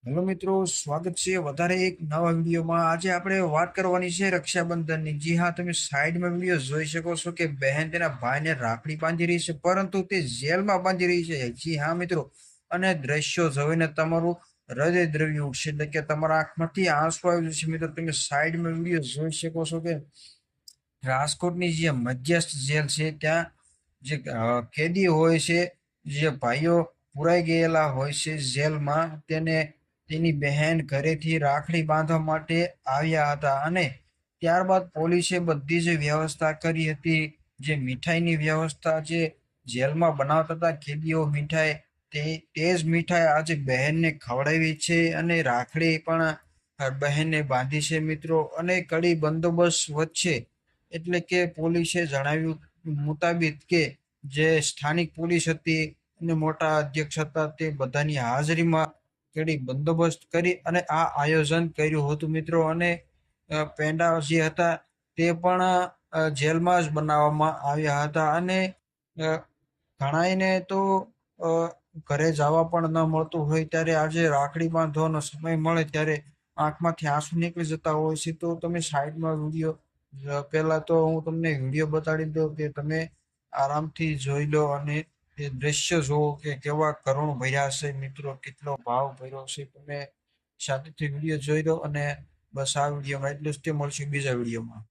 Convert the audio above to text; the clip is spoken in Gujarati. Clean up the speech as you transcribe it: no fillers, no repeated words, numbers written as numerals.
હેલો મિત્રો, સ્વાગત છે વધારે એક નવા વિડીયોમાં। આજે આપણે વાત કરવાની છે રક્ષાબંધનની। જી હા, તમે સાઈડમાં વિડીયો જોઈ શકો છો કે બહેન તેના ભાઈને રાખડી બાંધી રહી છે, પરંતુ તે જેલમાં બાંધી રહી છે। જી હા મિત્રો, અને દ્રશ્યો જોઈને તમારું હૃદય દ્રવી ઉઠશે, એટલે કે તમારા આંખમાંથી આંસુ આવી જશે। મિત્રો, તમે સાઈડમાં વિડીયો જોઈ શકો છો કે રાજકોટની જે મધ્યસ્થ જેલ છે ત્યાં જે કેદી હોય છે, જે ભાઈઓ પુરાઈ ગયેલા હોય છે જેલમાં, તેની બહેન ઘરેથી રાખડી બાંધવા માટે આવ્યા હતા, અને ત્યારબાદ પોલીસે બધી જ વ્યવસ્થા કરી હતી। જે મીઠાઈની વ્યવસ્થા જે જેલમાં બનાવતા હતા કેદીઓ મીઠાઈ, તે જ મીઠાઈ આજે બહેનને ખવડાવી છે, અને રાખડી પણ બહેનને બાંધી છે મિત્રો। અને કડી બંદોબસ્ત વચ્ચે, એટલે કે પોલીસે જણાવ્યું મુતાબિક કે જે સ્થાનિક પોલીસ હતી અને મોટા અધ્યક્ષ હતા, તે બધાની હાજરીમાં કડી બંદોબસ્ત કરી અને આ આયોજન કર્યું હતું મિત્રો। અને પેંડા જે હતા તે પણ જેલમાં જ બનાવવામાં આવ્યા હતા, અને ઘણાઈને તો અ, ઘરે જવા પણ ન મળતું હોય, ત્યારે આજે રાખડી બાંધવાનો સમય મળે ત્યારે આંખમાંથી આંસુ નીકળી જતા હોય છે। તો તમે સાઈડમાં વિડીયો, પહેલા તો હું તમને વિડીયો બતાડી દઉં કે તમે આરામથી જોઈ લો, અને એ દ્રશ્ય જોવો કે કેવા કરુણ ભર્યા છે મિત્રો, કેટલો ભાવ ભર્યો છે। તમે શાંતિથી વિડીયો જોઈ લો, અને બસ આ વિડીયોમાં એટલું જ, તે મળશે બીજા વિડીયોમાં।